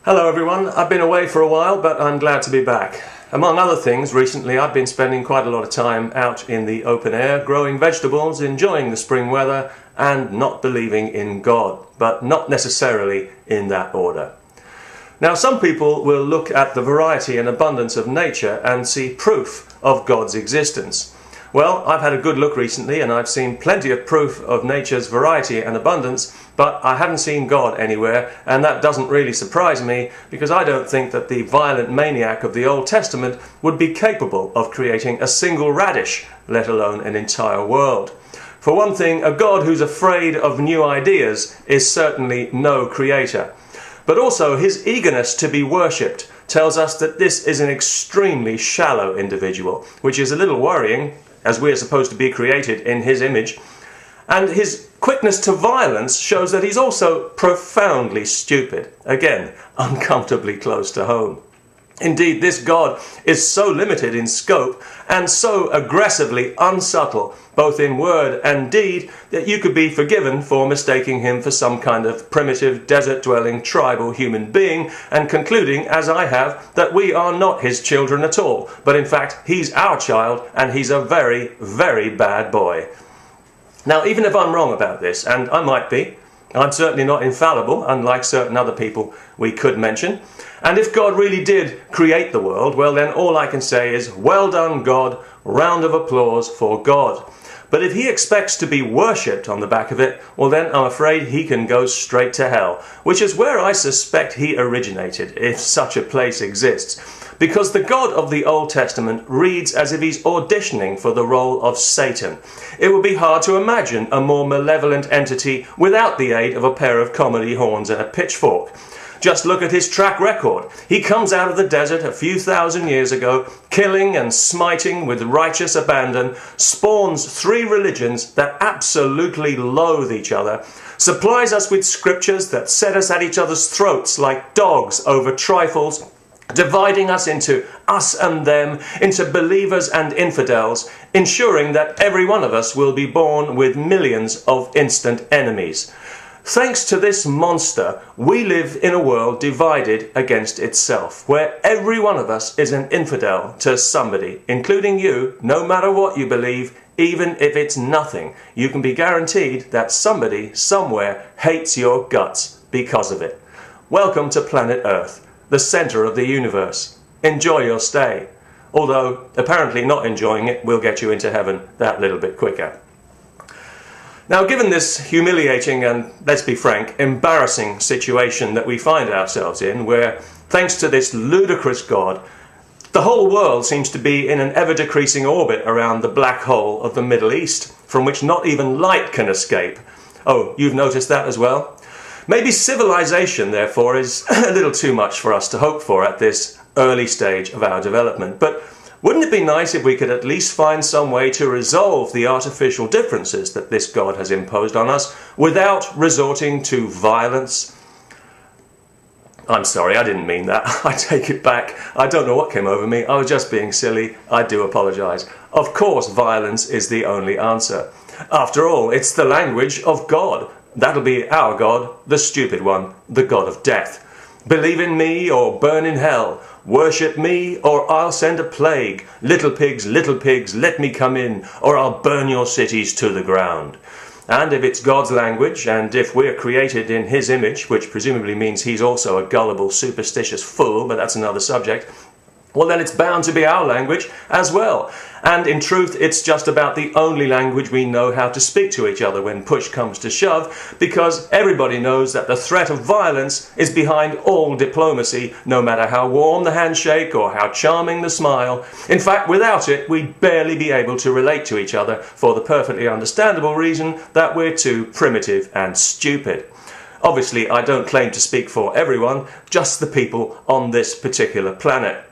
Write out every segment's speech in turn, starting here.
Hello everyone, I've been away for a while but I'm glad to be back. Among other things, recently I've been spending quite a lot of time out in the open air, growing vegetables, enjoying the spring weather and not believing in God, but not necessarily in that order. Now some people will look at the variety and abundance of nature and see proof of God's existence. Well, I've had a good look recently and I've seen plenty of proof of nature's variety and abundance, but I haven't seen God anywhere, and that doesn't really surprise me because I don't think that the violent maniac of the Old Testament would be capable of creating a single radish, let alone an entire world. For one thing, a God who's afraid of new ideas is certainly no creator. But also his eagerness to be worshipped tells us that this is an extremely shallow individual, which is a little worrying, as we are supposed to be created in his image. And his quickness to violence shows that he's also profoundly stupid. Again, uncomfortably close to home. Indeed, this God is so limited in scope and so aggressively unsubtle, both in word and deed, that you could be forgiven for mistaking him for some kind of primitive, desert-dwelling, tribal human being and concluding, as I have, that we are not his children at all, but in fact he's our child and he's a very, very bad boy. Now, even if I'm wrong about this, and I might be, I'm certainly not infallible, unlike certain other people we could mention. And if God really did create the world, well then all I can say is, well done God, round of applause for God. But if he expects to be worshipped on the back of it, well then I'm afraid he can go straight to hell, which is where I suspect he originated, if such a place exists. Because the God of the Old Testament reads as if he's auditioning for the role of Satan. It would be hard to imagine a more malevolent entity without the aid of a pair of comedy horns and a pitchfork. Just look at his track record. He comes out of the desert a few thousand years ago, killing and smiting with righteous abandon, spawns 3 religions that absolutely loathe each other, supplies us with scriptures that set us at each other's throats like dogs over trifles, dividing us into us and them, into believers and infidels, ensuring that every one of us will be born with millions of instant enemies. Thanks to this monster, we live in a world divided against itself, where every one of us is an infidel to somebody, including you. No matter what you believe, even if it's nothing, you can be guaranteed that somebody, somewhere, hates your guts because of it. Welcome to planet Earth, the center of the universe. Enjoy your stay. Although, apparently not enjoying it will get you into heaven that little bit quicker. Now, given this humiliating and, let's be frank, embarrassing situation that we find ourselves in, where, thanks to this ludicrous God, the whole world seems to be in an ever-decreasing orbit around the black hole of the Middle East, from which not even light can escape. Oh, you've noticed that as well? Maybe civilization, therefore, is a little too much for us to hope for at this early stage of our development. But wouldn't it be nice if we could at least find some way to resolve the artificial differences that this God has imposed on us without resorting to violence? I'm sorry, I didn't mean that. I take it back. I don't know what came over me. I was just being silly. I do apologize. Of course, violence is the only answer. After all, it's the language of God. That'll be our God, the stupid one, the God of death. Believe in me or burn in hell. Worship me or I'll send a plague. Little pigs, let me come in, or I'll burn your cities to the ground. And if it's God's language, and if we're created in his image, which presumably means he's also a gullible, superstitious fool, but that's another subject, well then it's bound to be our language as well. And in truth, it's just about the only language we know how to speak to each other when push comes to shove, because everybody knows that the threat of violence is behind all diplomacy, no matter how warm the handshake or how charming the smile. In fact, without it, we'd barely be able to relate to each other for the perfectly understandable reason that we're too primitive and stupid. Obviously, I don't claim to speak for everyone, just the people on this particular planet.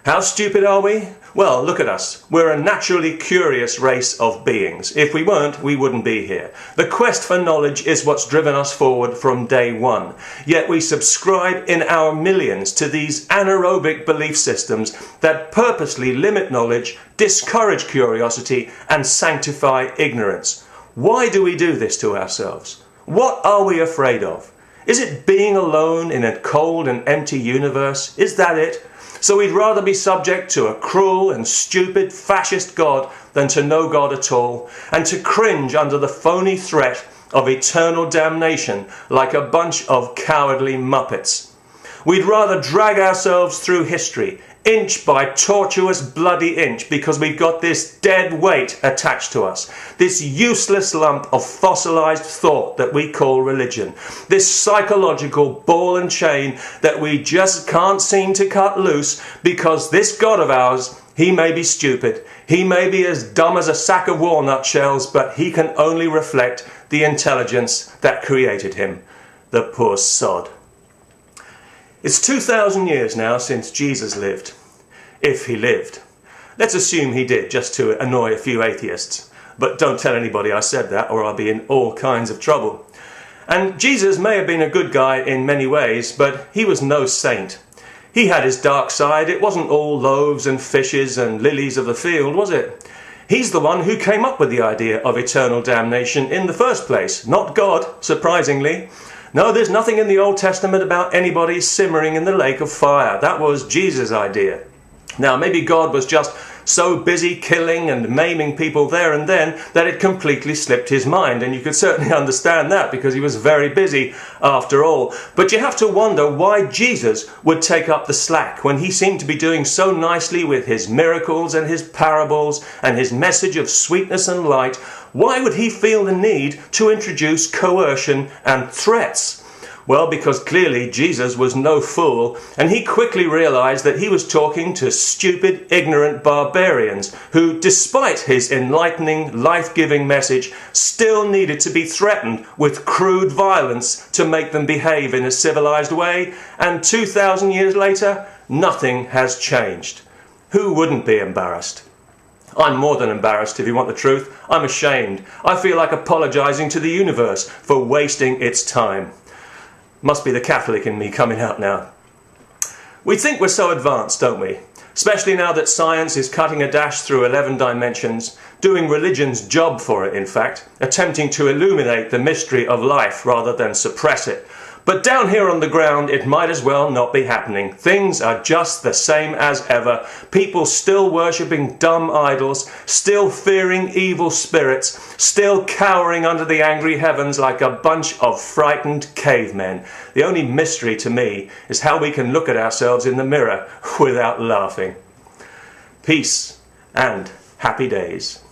How stupid are we? Well, look at us. We're a naturally curious race of beings. If we weren't, we wouldn't be here. The quest for knowledge is what's driven us forward from day one. Yet we subscribe in our millions to these anaerobic belief systems that purposely limit knowledge, discourage curiosity, and sanctify ignorance. Why do we do this to ourselves? What are we afraid of? Is it being alone in a cold and empty universe? Is that it? So we'd rather be subject to a cruel and stupid fascist God than to no God at all, and to cringe under the phony threat of eternal damnation like a bunch of cowardly muppets. We'd rather drag ourselves through history, inch by tortuous bloody inch, because we've got this dead weight attached to us, this useless lump of fossilized thought that we call religion, this psychological ball and chain that we just can't seem to cut loose, because this God of ours, he may be stupid, he may be as dumb as a sack of walnut shells, but he can only reflect the intelligence that created him. The poor sod. It's 2,000 years now since Jesus lived. If he lived. Let's assume he did, just to annoy a few atheists. But don't tell anybody I said that, or I'll be in all kinds of trouble. And Jesus may have been a good guy in many ways, but he was no saint. He had his dark side. It wasn't all loaves and fishes and lilies of the field, was it? He's the one who came up with the idea of eternal damnation in the first place, not God, surprisingly. No, there's nothing in the Old Testament about anybody simmering in the lake of fire. That was Jesus' idea. Now, maybe God was just so busy killing and maiming people there and then that it completely slipped his mind, and you could certainly understand that because he was very busy after all. But you have to wonder why Jesus would take up the slack when he seemed to be doing so nicely with his miracles and his parables and his message of sweetness and light. Why would he feel the need to introduce coercion and threats? Well, because clearly Jesus was no fool, and he quickly realized that he was talking to stupid, ignorant barbarians who, despite his enlightening, life-giving message, still needed to be threatened with crude violence to make them behave in a civilized way. And 2,000 years later, nothing has changed. Who wouldn't be embarrassed? I'm more than embarrassed, if you want the truth. I'm ashamed. I feel like apologizing to the universe for wasting its time. Must be the Catholic in me coming out now. We think we're so advanced, don't we? Especially now that science is cutting a dash through 11 dimensions, doing religion's job for it, in fact, attempting to illuminate the mystery of life rather than suppress it. But down here on the ground, it might as well not be happening. Things are just the same as ever. People still worshipping dumb idols, still fearing evil spirits, still cowering under the angry heavens like a bunch of frightened cavemen. The only mystery to me is how we can look at ourselves in the mirror without laughing. Peace and happy days.